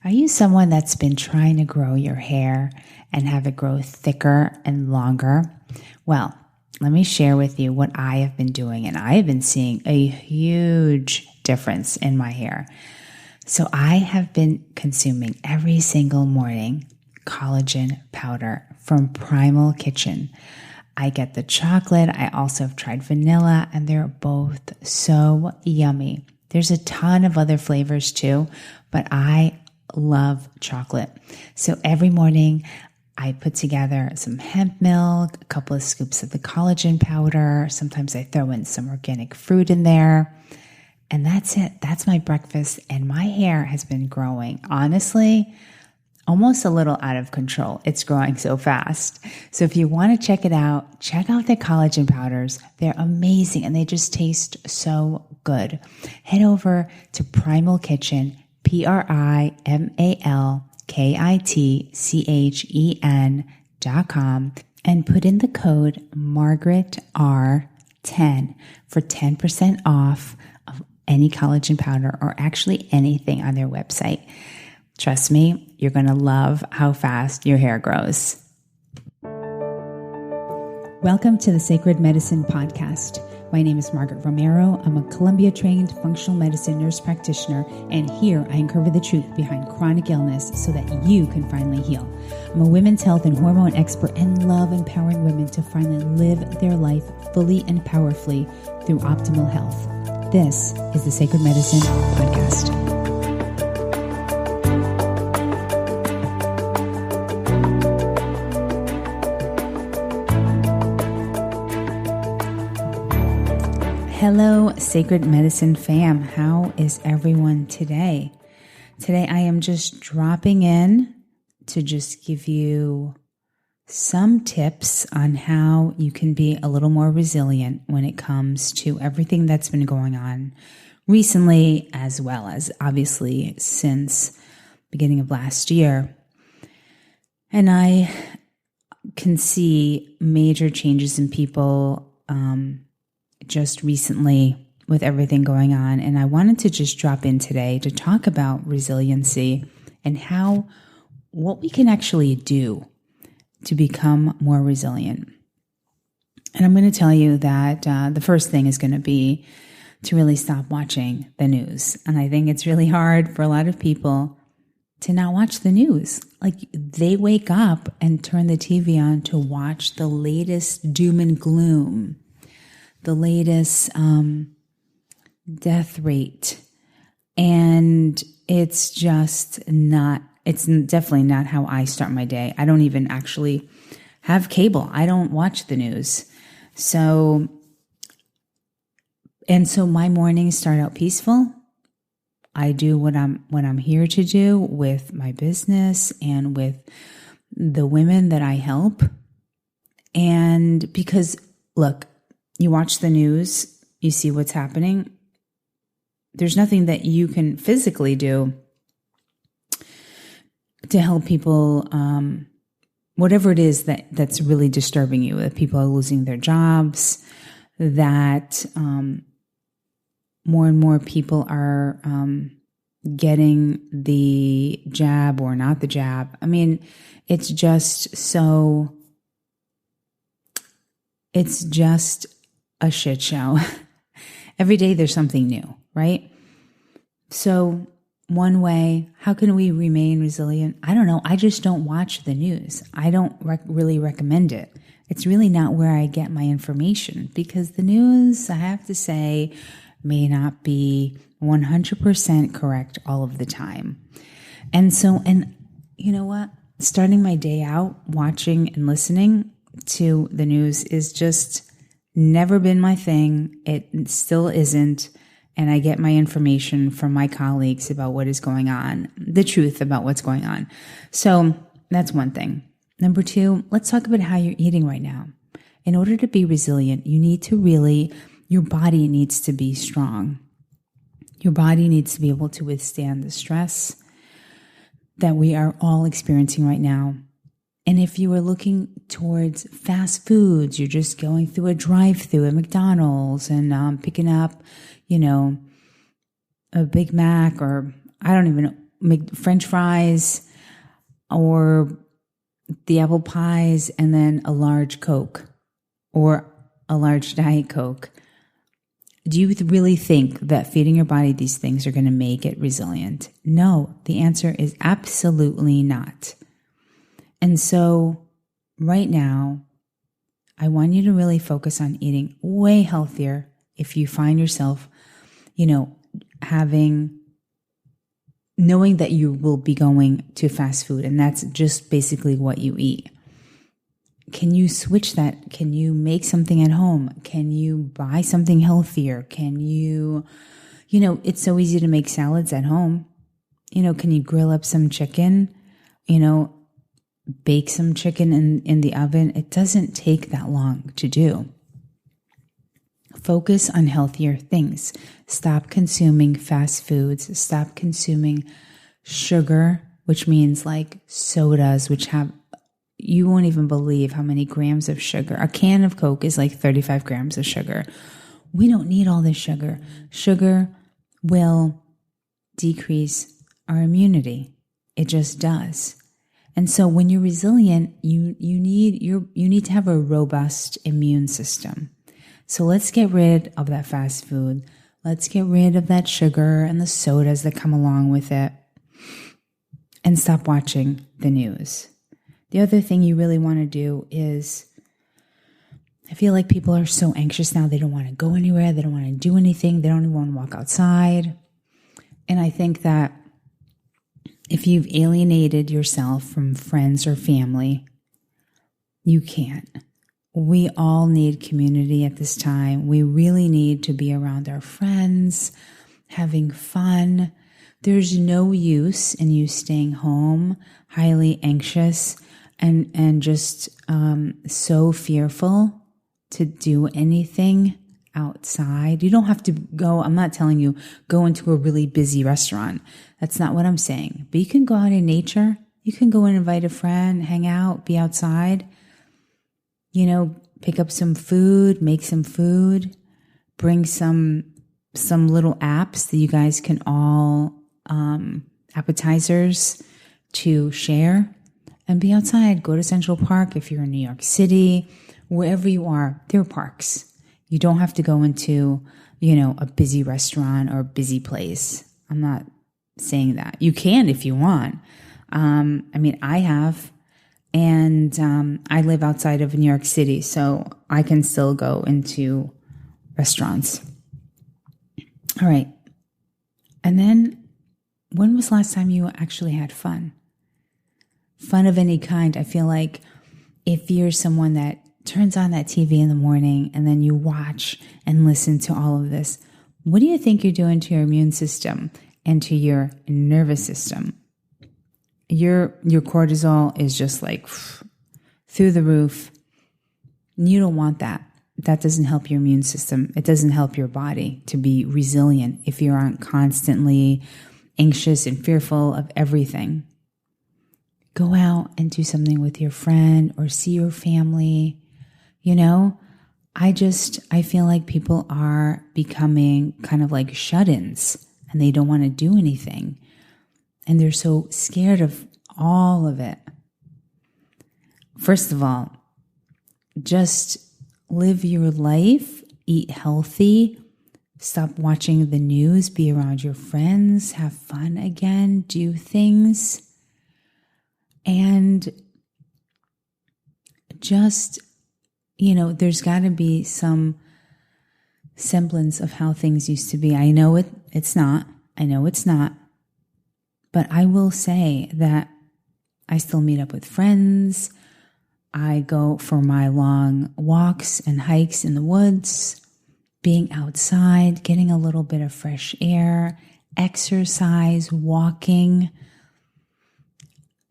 Are you someone that's been trying to grow your hair and have it grow thicker and longer? Well, let me share with you what I have been doing, and I have been seeing a huge difference in my hair. So I have been consuming every single morning collagen powder from Primal Kitchen. I get the chocolate. I also have tried vanilla, and they're both so yummy. There's a ton of other flavors too, but I love chocolate. So every morning I put together some hemp milk, a couple of scoops of the collagen powder. Sometimes I throw in some organic fruit in there. And that's it. That's my breakfast. And my hair has been growing, honestly, almost a little out of control. It's growing so fast. So if you want to check it out, check out the collagen powders. They're amazing and they just taste so good. Head over to Primal Kitchen, PrimalKitchen.com and put in the code Margaret R10 for 10% off of any collagen powder or actually anything on their website. Trust me, you're going to love how fast your hair grows. Welcome to the Sacred Medicine Podcast. My name is Margaret Romero. I'm a Columbia-trained functional medicine nurse practitioner, and here I uncover the truth behind chronic illness so that you can finally heal. I'm a women's health and hormone expert and love empowering women to finally live their life fully and powerfully through optimal health. This is the Sacred Medicine Podcast. Hello, Sacred Medicine fam. How is everyone today? Today I am just dropping in to just give you some tips on how you can be a little more resilient when it comes to everything that's been going on recently, as well as obviously since beginning of last year. And I can see major changes in people just recently with everything going on. And I wanted to just drop in today to talk about resiliency and what we can actually do to become more resilient. And I'm going to tell you that the first thing is going to be to really stop watching the news. And I think it's really hard for a lot of people to not watch the news. Like they wake up and turn the TV on to watch the latest doom and gloom, the latest death rate. And it's definitely not how I start my day. I don't even actually have cable. I don't watch the news. So my mornings start out peaceful. I do what I'm here to do with my business and with the women that I help. And because look, you watch the news, you see what's happening. There's nothing that you can physically do to help people, whatever it is that's really disturbing you, that people are losing their jobs, that more and more people are getting the jab or not the jab. I mean, it's just a shit show. Every day there's something new, right? So one way, how can we remain resilient? I don't know. I just don't watch the news. I don't really recommend it. It's really not where I get my information because the news, I have to say, may not be 100% correct all of the time. And you know what? Starting my day out watching and listening to the news is just never been my thing. It still isn't. And I get my information from my colleagues about what is going on, the truth about what's going on. So that's one thing. Number two, let's talk about how you're eating right now. In order to be resilient, your body needs to be strong. Your body needs to be able to withstand the stress that we are all experiencing right now. And if you are looking towards fast foods, you're just going through a drive-through at McDonald's and picking up, a Big Mac or I don't even know, French fries or the apple pies and then a large Coke or a large Diet Coke. Do you really think that feeding your body these things are going to make it resilient? No, the answer is absolutely not. And so right now, I want you to really focus on eating way healthier if you find yourself, knowing that you will be going to fast food and that's just basically what you eat. Can you switch that? Can you make something at home? Can you buy something healthier? Can you, it's so easy to make salads at home. Can you grill up some chicken? Bake some chicken in the oven. It doesn't take that long to do. Focus on healthier things. Stop consuming fast foods. Stop consuming sugar, which means like sodas, which you won't even believe how many grams of sugar. A can of Coke is like 35 grams of sugar. We don't need all this sugar. Sugar will decrease our immunity. It just does. And so when you're resilient, you need to have a robust immune system. So let's get rid of that fast food. Let's get rid of that sugar and the sodas that come along with it and stop watching the news. The other thing you really want to do is, I feel like people are so anxious now. They don't want to go anywhere. They don't want to do anything. They don't even want to walk outside. And I think that if you've alienated yourself from friends or family, you can't. We all need community at this time. We really need to be around our friends, having fun. There's no use in you staying home, highly anxious, and just so fearful to do anything outside. You don't have to go, I'm not telling you, go into a really busy restaurant. That's not what I'm saying. But you can go out in nature. You can go and invite a friend, hang out, be outside. Pick up some food, make some food, bring some little apps that you guys can all, appetizers to share and be outside. Go to Central Park if you're in New York City, wherever you are, there are parks. You don't have to go into, a busy restaurant or a busy place. I'm not saying that. You can if you want. I have. And I live outside of New York City, so I can still go into restaurants. All right. And then, when was the last time you actually had fun? Fun of any kind. I feel like if you're someone that turns on that TV in the morning and then you watch and listen to all of this, what do you think you're doing to your immune system and to your nervous system? Your cortisol is just like through the roof. You don't want that. That doesn't help your immune system. It doesn't help your body to be resilient if you aren't constantly anxious and fearful of everything. Go out and do something with your friend or see your family. I feel like people are becoming kind of like shut-ins and they don't want to do anything. And they're so scared of all of it. First of all, just live your life, eat healthy, stop watching the news, be around your friends, have fun again, do things. And just, there's got to be some semblance of how things used to be. I know it's not. But I will say that I still meet up with friends. I go for my long walks and hikes in the woods, being outside, getting a little bit of fresh air, exercise, walking.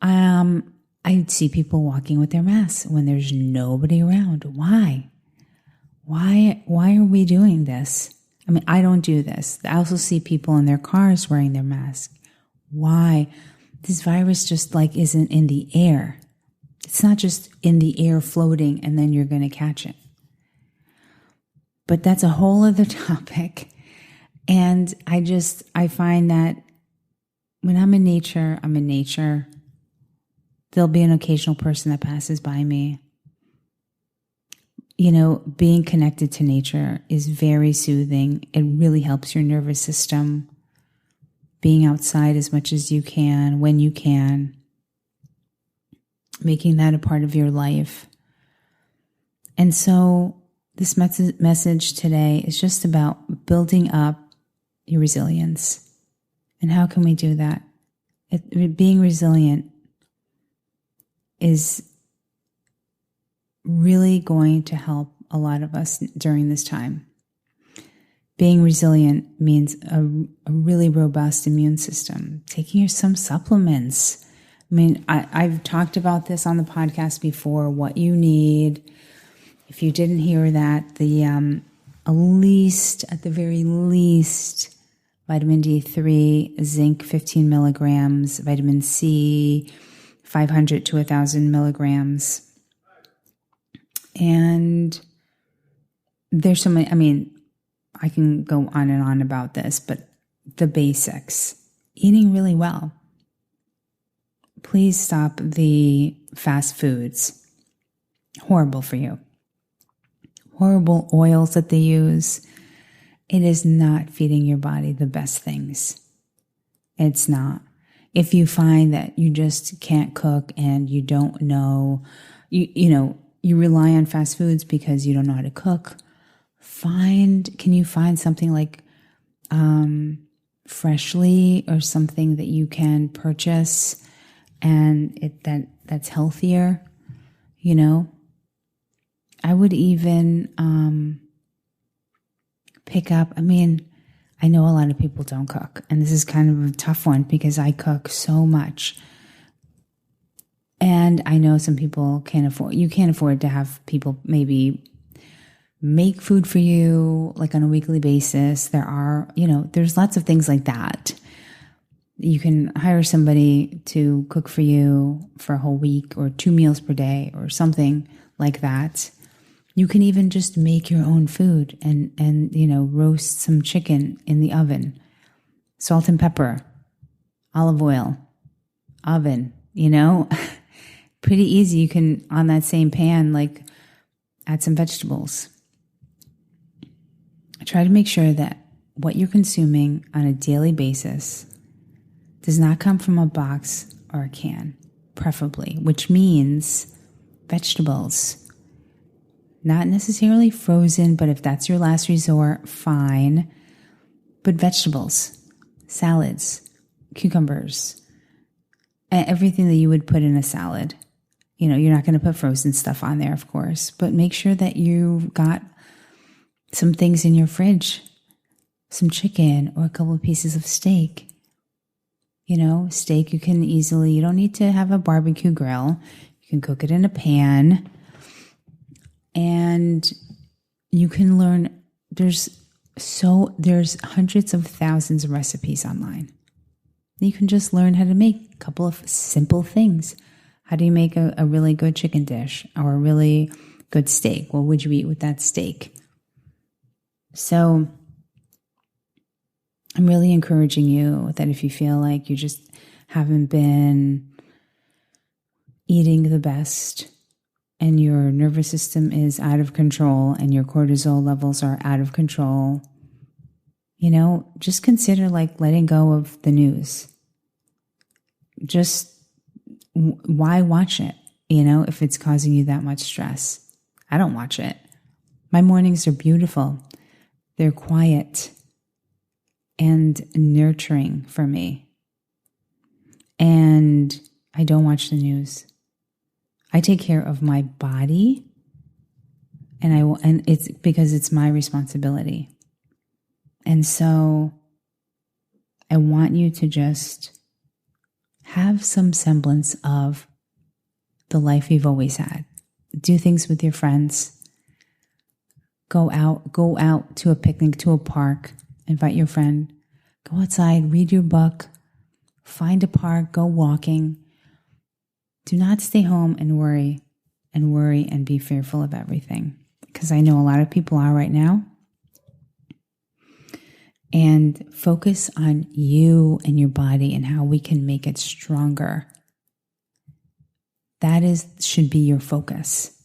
I see people walking with their masks when there's nobody around. Why? Why are we doing this? I don't do this. I also see people in their cars wearing their mask. Why? This virus just isn't in the air. It's not just in the air floating and then you're going to catch it. But that's a whole other topic. And I find that when I'm in nature, I'm in nature. There'll be an occasional person that passes by me. Being connected to nature is very soothing. It really helps your nervous system. Being outside as much as you can, when you can. Making that a part of your life. And so this message today is just about building up your resilience. And how can we do that? Being resilient is really going to help a lot of us during this time. Being resilient means a really robust immune system. Taking some supplements. I mean, I've talked about this on the podcast before, what you need. If you didn't hear that, at the very least, vitamin D3, zinc 15 milligrams, vitamin C 500 to 1,000 milligrams. And there's so many, I can go on and on about this, but the basics. Eating really well. Please stop the fast foods. Horrible for you. Horrible oils that they use. It is not feeding your body the best things. It's not. If you find that you just can't cook and you don't know, you rely on fast foods because you don't know how to cook, can you find something like Freshly or something that you can purchase and that's healthier, I would even pick up, I know a lot of people don't cook, and this is kind of a tough one because I cook so much. And I know some people you can't afford to have people maybe make food for you like on a weekly basis. There's lots of things like that. You can hire somebody to cook for you for a whole week or 2 meals per day or something like that. You can even just make your own food and roast some chicken in the oven. Salt and pepper, olive oil, oven, Pretty easy. You can, on that same pan, add some vegetables. Try to make sure that what you're consuming on a daily basis does not come from a box or a can, preferably, which means vegetables. Not necessarily frozen, but if that's your last resort, fine. But vegetables, salads, cucumbers, everything that you would put in a salad. You're not going to put frozen stuff on there, of course, but make sure that you've got some things in your fridge, some chicken or a couple of pieces of steak. Steak you don't need to have a barbecue grill. You can cook it in a pan. And you can learn, there's hundreds of thousands of recipes online. You can just learn how to make a couple of simple things. How do you make a really good chicken dish or a really good steak? What would you eat with that steak? So I'm really encouraging you that if you feel like you just haven't been eating the best and your nervous system is out of control and your cortisol levels are out of control, just consider letting go of the news. Just why watch it, if it's causing you that much stress? I don't watch it. My mornings are beautiful. They're quiet and nurturing for me. And I don't watch the news. I take care of my body, and it's because it's my responsibility. And so I want you to just have some semblance of the life you've always had. Do things with your friends. Go out to a picnic, to a park, invite your friend. Go outside, read your book, find a park, go walking. Do not stay home and worry and be fearful of everything. Because I know a lot of people are right now. and focus on you and your body and how we can make it stronger. That should be your focus.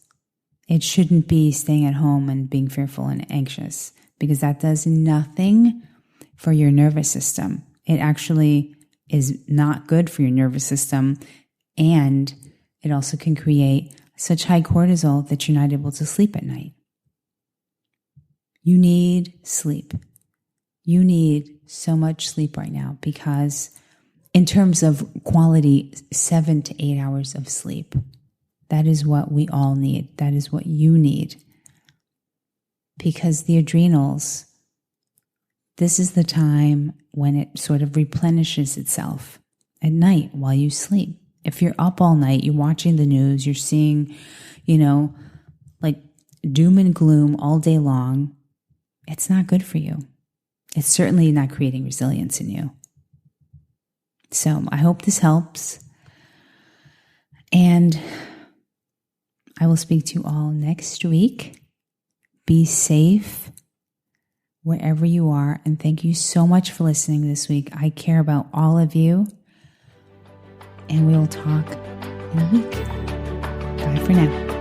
It shouldn't be staying at home and being fearful and anxious, because that does nothing for your nervous system. It actually is not good for your nervous system, and it also can create such high cortisol that you're not able to sleep at night. You need sleep. You need so much sleep right now, because in terms of quality, 7 to 8 hours of sleep, that is what we all need. That is what you need. Because the adrenals, this is the time when it sort of replenishes itself at night while you sleep. If you're up all night, you're watching the news, you're seeing, like doom and gloom all day long, it's not good for you. It's certainly not creating resilience in you. So I hope this helps. And I will speak to you all next week. Be safe wherever you are. And thank you so much for listening this week. I care about all of you. And we will talk in a week. Bye for now.